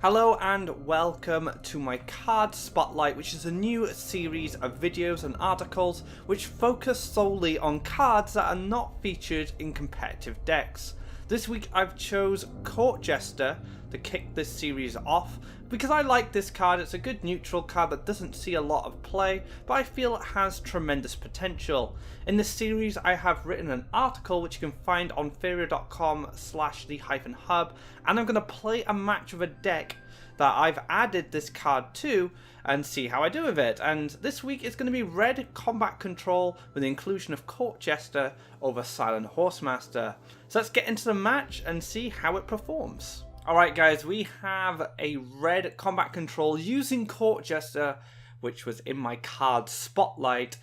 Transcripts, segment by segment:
Hello and welcome to my card spotlight, which is a new series of videos and articles which focus solely on cards that are not featured in competitive decks. This week I've chose Court Jester to kick this series off because I like this card. It's a good neutral card that doesn't see a lot of play, but I feel it has tremendous potential. In this series I have written an article which you can find on Faeria.com/the-hub, and I'm going to play a match of a deck that I've added this card to and see how I do with it. And this week it's going to be red combat control with the inclusion of Court Jester over Silent Horsemaster. So let's get into the match and see how it performs. Alright guys, we have a red combat control using Court Jester, which was in my card spotlight.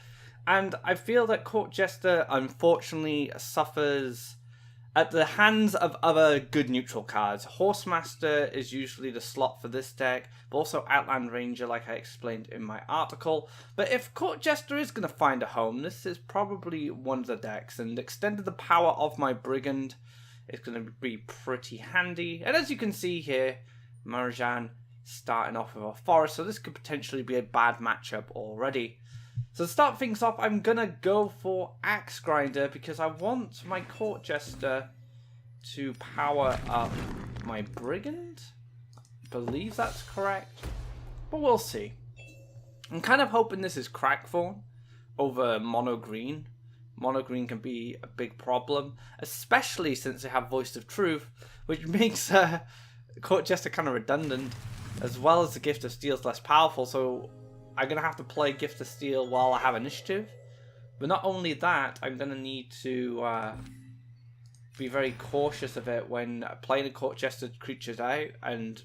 And I feel that Court Jester unfortunately suffers at the hands of other good neutral cards. Horsemaster is usually the slot for this deck, but also Outland Ranger like I explained in my article. But if Court Jester is going to find a home, this is probably one of the decks, and extended the power of my Brigand is going to be pretty handy. And as you can see here, Marjan starting off with a Forest, so this could potentially be a bad matchup already. So to start things off, I'm going to go for Axe Grinder because I want my Court Jester to power up my Brigand. I believe that's correct, but we'll see. I'm kind of hoping this is Crackthorn over Mono Green. Mono Green can be a big problem, especially since they have Voice of Truth, which makes Court Jester kind of redundant, as well as the Gift of Steel is less powerful, so I'm going to have to play Gift of Steel while I have initiative. But not only that, I'm going to need to be very cautious of it when playing a Court Jester creatures out, and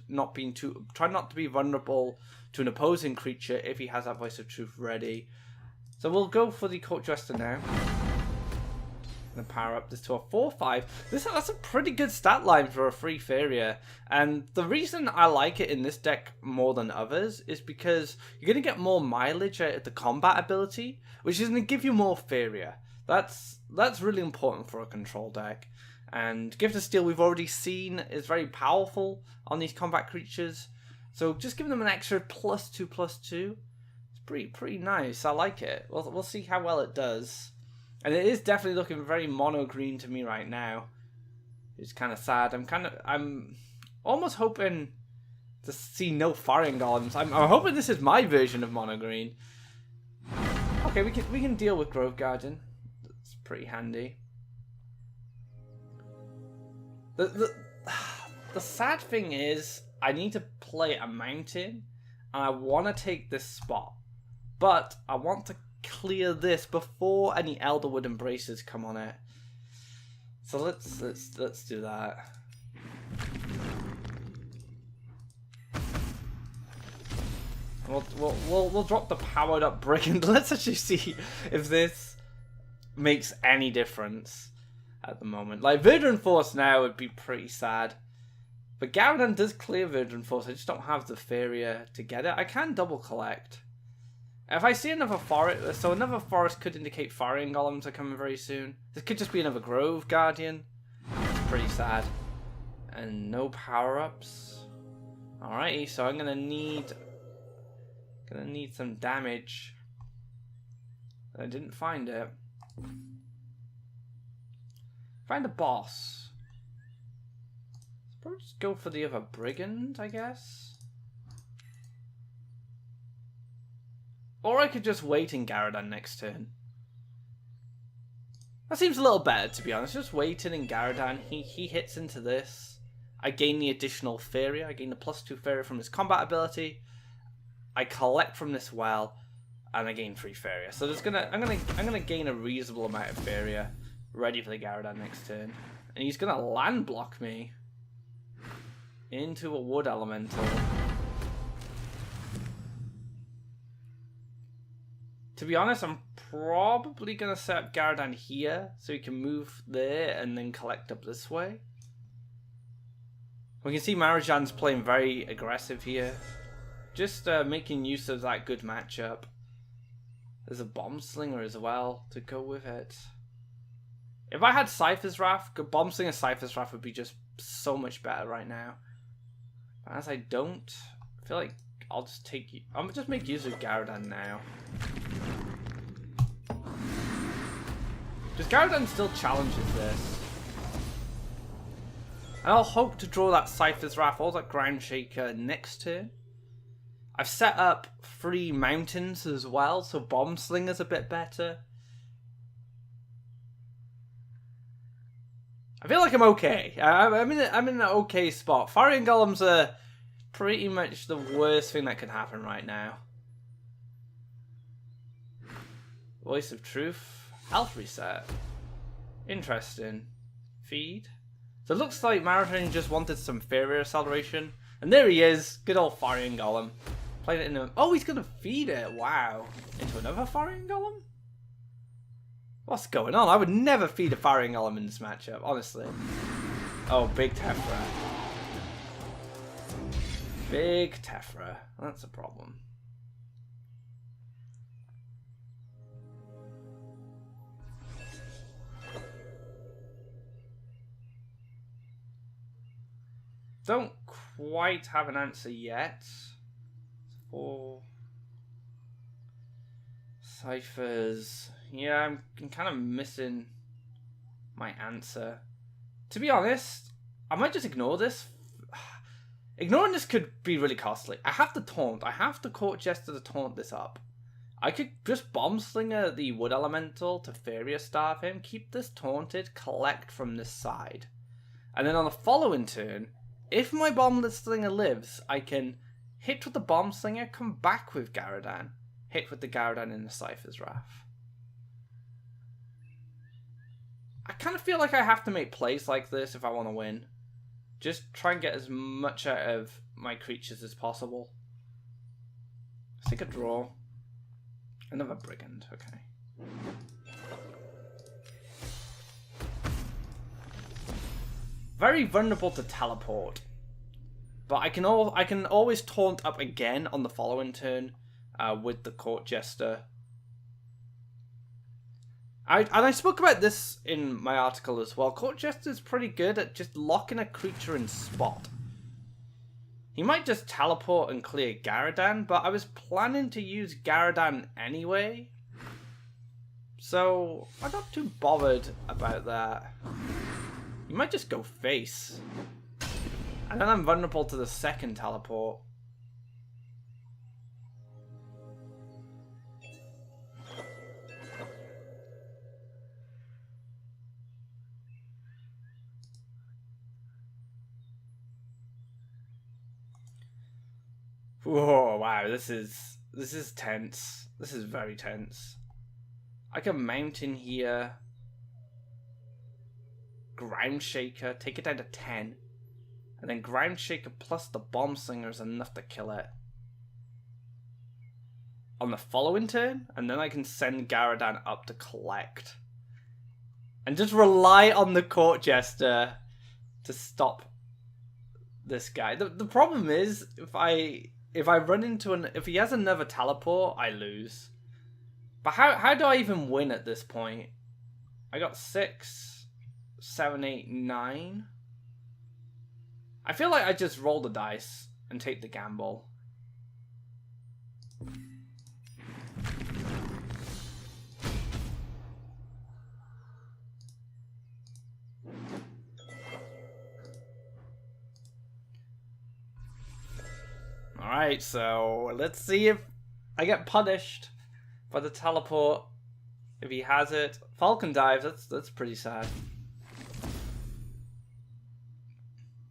try not to be vulnerable to an opposing creature if he has that Voice of Truth ready. So we'll go for the Court Jester now. And power up this to a 4/5. That's a pretty good stat line for a free Faeria. And the reason I like it in this deck more than others is because you're going to get more mileage out of the combat ability, which is going to give you more Faeria. That's really important for a control deck. And Gift of Steel we've already seen is very powerful on these combat creatures. So just giving them an extra +2/+2. Pretty nice. I like it. We'll see how well it does. And it is definitely looking very mono green to me right now. It's kind of sad. I'm almost hoping to see no firing golems. I'm hoping this is my version of mono green. Okay, we can deal with Grove Guardian. That's pretty handy. The sad thing is I need to play a mountain, and I want to take this spot. But I want to clear this before any Elderwood Embraces come on it. So let's do that. We'll drop the powered up Brigand. Let's actually see if this makes any difference at the moment. Like Verdant Force now would be pretty sad. But Garadan does clear Verdant Force. I just don't have the Faeria to get it. I can double collect. If I see another forest, so another forest could indicate firing golems are coming very soon. This could just be another Grove Guardian. It's pretty sad. And no power-ups. Alrighty, so I'm gonna need some damage. I didn't find it. Find a boss. Probably just go for the other Brigand, I guess. Or I could just wait in Garadan next turn. That seems a little better, to be honest. Just waiting in Garadan. He hits into this. I gain the additional Faeria. I gain the +2 Faeria from his combat ability. I collect from this well, and I gain 3 Faeria. So I'm gonna gain a reasonable amount of Faeria, ready for the Garadan next turn. And he's gonna land block me into a Wood Elemental. To be honest, I'm probably going to set up Garadan here so he can move there and then collect up this way. We can see Marjan's playing very aggressive here. Just making use of that good matchup. There's a Bomb Slinger as well to go with it. If I had Cypher's Wrath, Bomb Slinger Cypher's Wrath would be just so much better right now. As I don't, I feel like I'll just take you. I'm gonna just make use of Garadan now. Because Garadan still challenges this. And I'll hope to draw that Cypher's Wrath or that Ground Shaker next turn. I've set up 3 mountains as well, so Bomb Slinger's a bit better. I feel like I'm okay. I'm in an okay spot. Faeria Golems are pretty much the worst thing that could happen right now. Voice of Truth. Health reset. Interesting. Feed. So it looks like Marathon just wanted some Faeria acceleration. And there he is. Good old Faeria Golem. Playing it in a... Oh, he's going to feed it. Wow. Into another Faeria Golem? What's going on? I would never feed a Faeria Golem in this matchup, honestly. Oh, big Tephra. Big Tephra. That's a problem. Don't quite have an answer yet. For ciphers. Yeah, I'm kind of missing my answer. To be honest, I might just ignore this. Ignoring this could be really costly. I have to taunt. I have to Court Jester to taunt this up. I could just Bomb Slinger the Wood Elemental to Faeria Starve him, keep this taunted, collect from this side. And then on the following turn, if my Bomb Slinger lives, I can hit with the Bomb Slinger, come back with Garadan, hit with the Garadan in the Cypher's Wrath. I kind of feel like I have to make plays like this if I want to win. Just try and get as much out of my creatures as possible. Let's take a draw. Another Brigand, okay. Very vulnerable to teleport. But I can always taunt up again on the following turn with the Court Jester. I spoke about this in my article as well. Court Jester is pretty good at just locking a creature in spot. He might just teleport and clear Garadan, but I was planning to use Garadan anyway. So I'm not too bothered about that. He might just go face. And then I'm vulnerable to the second teleport. Whoa, wow, this is tense. This is very tense. I can Mountain here. Ground Shaker, take it down to 10. And then Ground Shaker plus the Bomb Slinger is enough to kill it. On the following turn, and then I can send Garadan up to collect. And just rely on the Court Jester to stop this guy. The problem is, if I run into if he has another teleport, I lose. But how do I even win at this point? I got 6, 7, 8, 9. I feel like I just roll the dice and take the gamble. Alright, so let's see if I get punished for the teleport. If he has it. Falcon dives, that's pretty sad.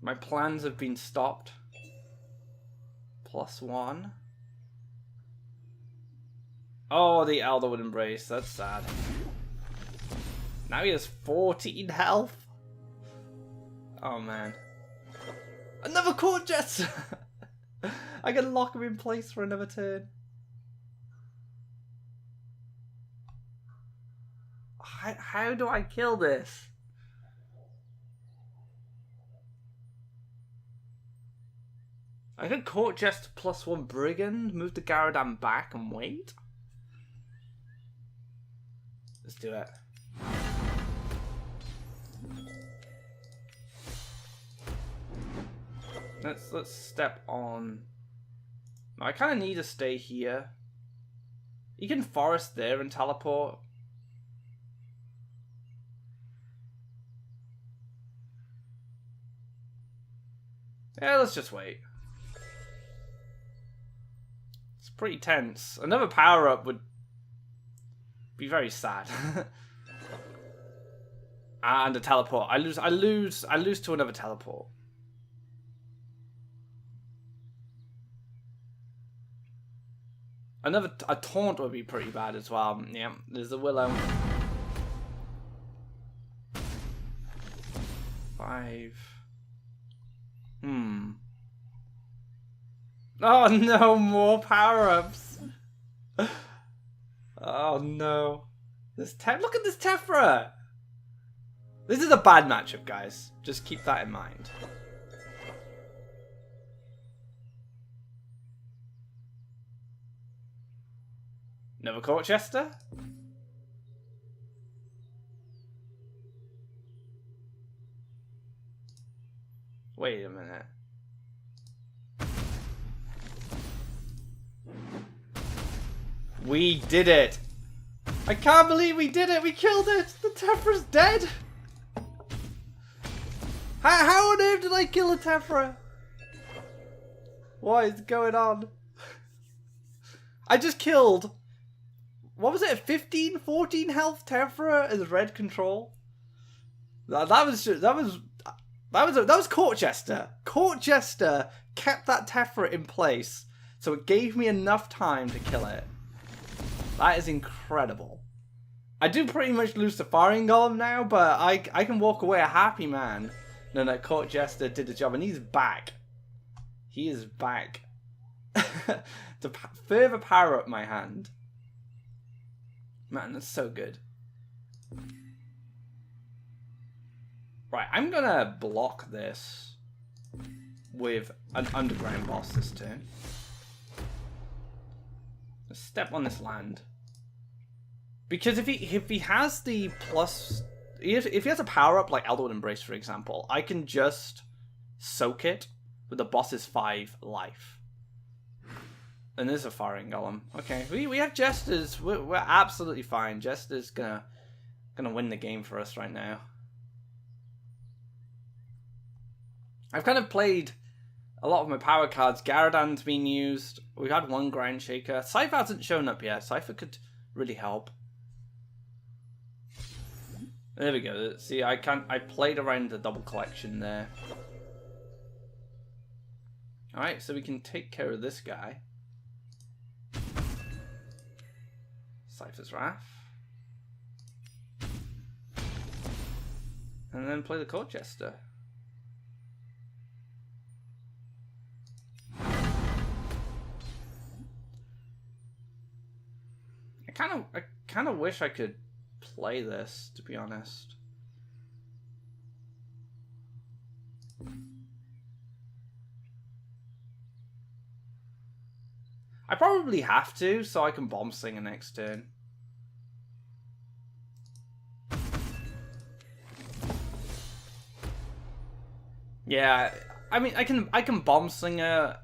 My plans have been stopped. +1. Oh, the Elderwood Embrace, that's sad. Now he has 14 health. Oh man. Another Court Jester! I can lock him in place for another turn. How do I kill this? I could Court Jester +1 Brigand, move the Garadan back and wait. Let's do it. Let's step on. I kind of need to stay here. You can forest there and teleport. Yeah, let's just wait. It's pretty tense. Another power-up would be very sad. And a teleport. I lose to another teleport. A taunt would be pretty bad as well. Yeah, there's a Willow. 5. Oh no, more power-ups. Oh no. Look at this Tephra. This is a bad matchup, guys. Just keep that in mind. Never caught Jester? Wait a minute. We did it! I can't believe we did it! We killed it! The Tephra's dead! How on earth did I kill a Tephra? What is going on? I just killed... What was it? 15, 14 health Tephra as red control? That was Court Jester. Court Jester kept that Tephra in place, so it gave me enough time to kill it. That is incredible. I do pretty much lose to Faeria Golem now, but I can walk away a happy man. No, Court Jester did the job, and he's back. He is back. To further power up my hand. Man, that's so good. Right, I'm gonna block this with an underground boss this turn. Let's step on this land. Because if he has the plus... If he has a power-up like Elderwood Embrace, for example, I can just soak it with the boss's 5 life. And there's a Faeria Golem. Okay, we have Jesters. We're absolutely fine. Jester's gonna win the game for us right now. I've kind of played a lot of my power cards. Garadan's been used. We've had one Ground Shaker. Cypher hasn't shown up yet. Cypher could really help. There we go. See, I played around the double collection there. Alright, so we can take care of this guy. Cypher's Wrath. And then play the Court Jester. I kind of wish I could play this, to be honest. I probably have to, so I can Bomb Slinger next turn. Yeah, I mean, I can Bomb Slinger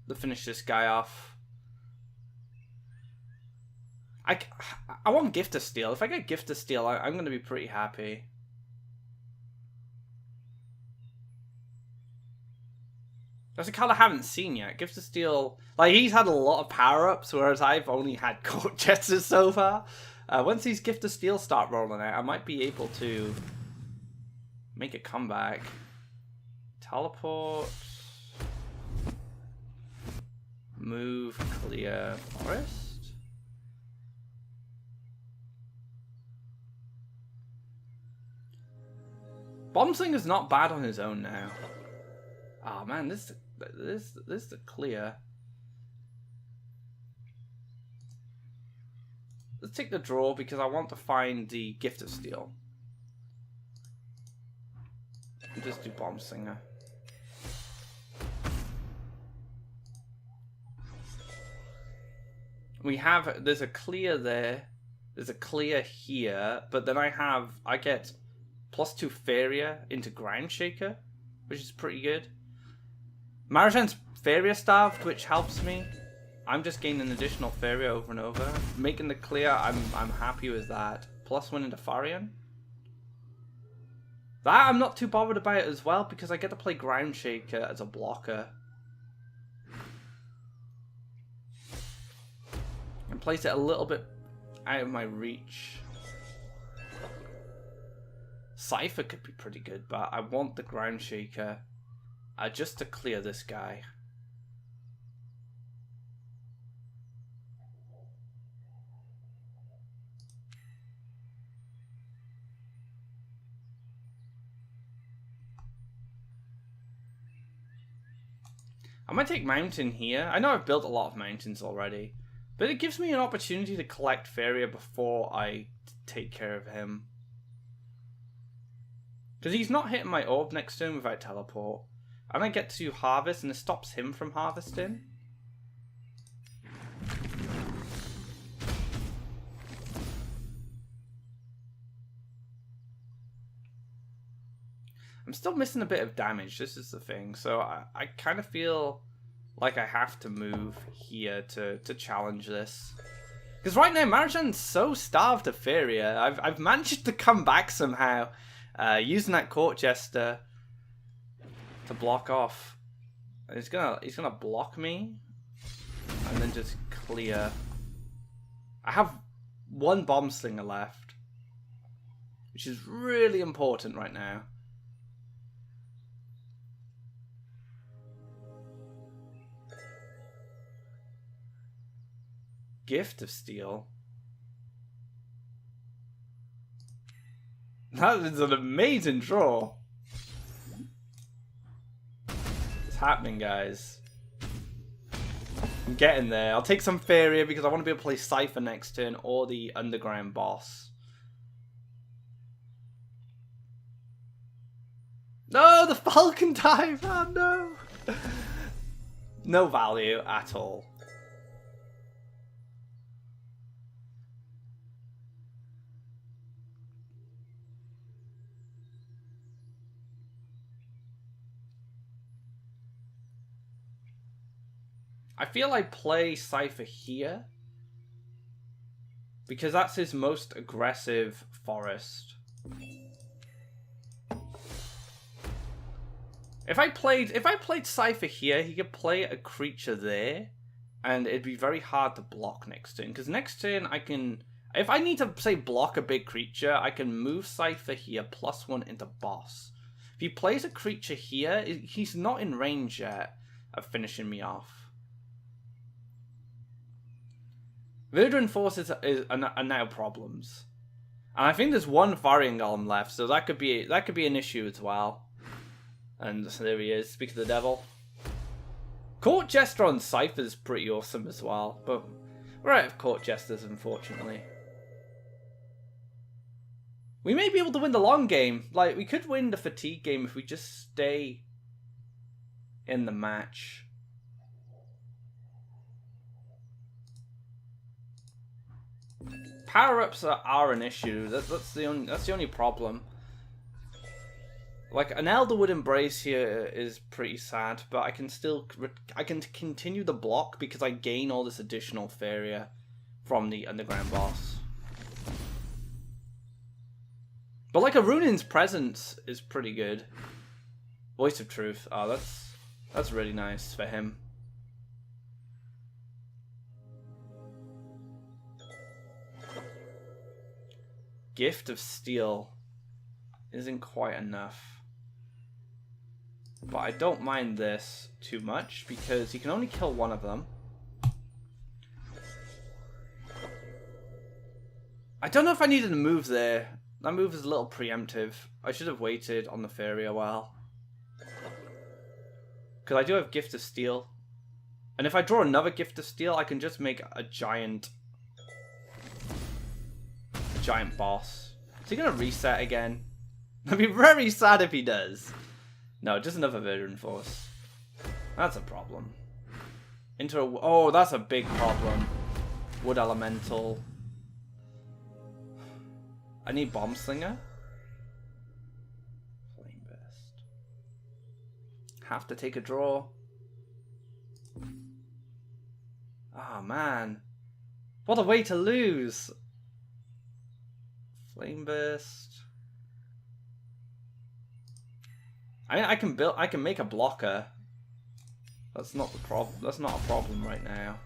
to finish this guy off. I want Gift of Steel. If I get Gift of Steel, I'm going to be pretty happy. That's a card I haven't seen yet. Gift of Steel, like, he's had a lot of power-ups, whereas I've only had Court Jesters so far. Once these Gift of Steel start rolling out, I might be able to make a comeback. Teleport. Move, clear, forest. Bomb Slinger's not bad on his own now. Oh man, this is the clear. Let's take the draw because I want to find the Gift of Steel. Just do Bomb Slinger. There's a clear there. There's a clear here, but then I get +2 Faeria into Ground Shaker, which is pretty good. Marajan's Faeria starved, which helps me. I'm just gaining additional Faeria over and over. Making the clear, I'm happy with that. Plus one into Farian. That I'm not too bothered about it as well because I get to play Ground Shaker as a blocker. And place it a little bit out of my reach. Cypher could be pretty good, but I want the Ground Shaker just to clear this guy. I might take Mountain here. I know I've built a lot of mountains already, but it gives me an opportunity to collect Faeria before I take care of him. Because he's not hitting my orb next to him without teleport. And I get to harvest and it stops him from harvesting. I'm still missing a bit of damage, this is the thing. So I kind of feel like I have to move here to challenge this. Because right now, Marajan's so starved of Faeria. I've managed to come back somehow. Using that Court Jester to block off. He's gonna block me. And then just clear. I have one Bomb Slinger left. Which is really important right now. Gift of Steel. That is an amazing draw. It's happening, guys. I'm getting there. I'll take some Faeria because I want to be able to play Cypher next turn or the Underground boss. No, the Falcon dive! Oh no! No value at all. I feel I play Cypher here because that's his most aggressive forest. If I played Cypher here, he could play a creature there, and it'd be very hard to block next turn. Because next turn I can, if I need to say block a big creature, I can move Cypher here +1 into boss. If he plays a creature here, he's not in range yet of finishing me off. Verdant forces are now problems, and I think there's one Farian Golem left, so that could be an issue as well. And so there he is, speak of the devil. Court Jester on Cypher is pretty awesome as well, but we're out of Court Jesters, unfortunately. We may be able to win the long game. Like, we could win the fatigue game if we just stay in the match. Power-ups are an issue. That's the only problem. Like, an Elderwood Embrace here is pretty sad, but I can continue the block because I gain all this additional Faeria from the Underground boss. But like a Runin's Presence is pretty good. Voice of Truth. Oh, that's really nice for him. Gift of Steel isn't quite enough. But I don't mind this too much because you can only kill one of them. I don't know if I needed a move there. That move is a little preemptive. I should have waited on the Faeria a while. Because I do have Gift of Steel. And if I draw another Gift of Steel, I can just make a giant boss. Is he going to reset again? I'd be very sad if he does. No, just another Verdant Force. That's a problem. Oh, that's a big problem. Wood Elemental. I need Bomb Slinger. Flame Burst. Have to take a draw. man. What a way to lose. Flame Burst. I mean, I can make a blocker. That's not the problem. That's not a problem right now.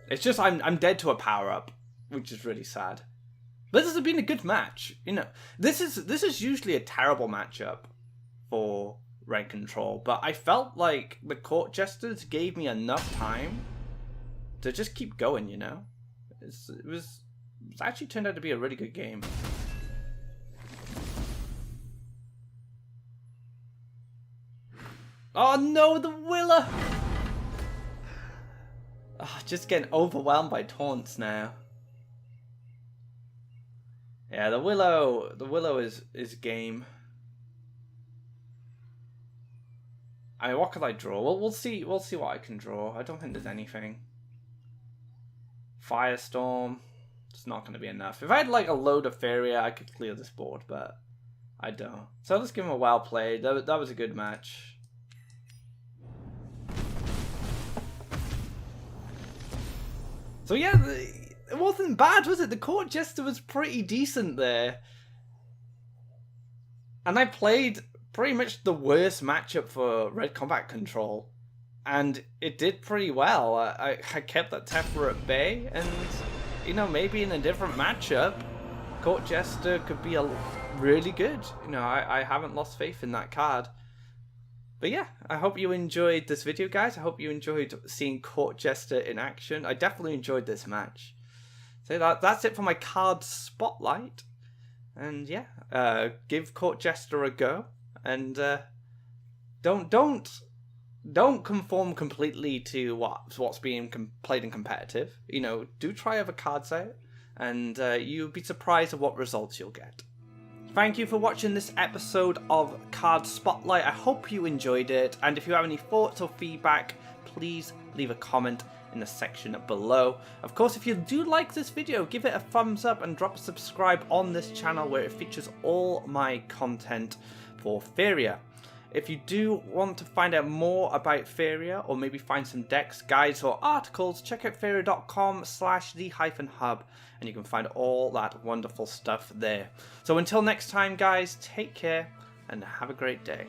It's just I'm dead to a power up, which is really sad. But this has been a good match. You know, this is usually a terrible matchup for Red Control, but I felt like the Court Jesters gave me enough time to just keep going. You know, it's actually turned out to be a really good game. Oh no, the Willa! Oh, just getting overwhelmed by taunts now. Yeah, the Willow is game. I mean, what could I draw? Well, we'll see what I can draw. I don't think there's anything. Firestorm. It's not going to be enough. If I had like a load of Faeria, I could clear this board, but I don't. So let's give him a well played. That was a good match. So yeah, it wasn't bad, was it? The Court Jester was pretty decent there. And I played pretty much the worst matchup for Red Combat Control. And it did pretty well. I kept that Tephra at bay. And, you know, maybe in a different matchup, Court Jester could be really good. You know, I haven't lost faith in that card. But yeah, I hope you enjoyed this video, guys. I hope you enjoyed seeing Court Jester in action. I definitely enjoyed this match. So that's it for my card spotlight. And yeah, give Court Jester a go. And don't conform completely to what's being played in competitive. You know, do try other cards out, and you'll be surprised at what results you'll get. Thank you for watching this episode of Card Spotlight. I hope you enjoyed it, and if you have any thoughts or feedback, please leave a comment in the section below. Of course, if you do like this video, give it a thumbs up and drop a subscribe on this channel where it features all my content for Faeria. If you do want to find out more about Faeria, or maybe find some decks, guides, or articles, check out faeria.com/the-hub, and you can find all that wonderful stuff there. So until next time, guys, take care and have a great day.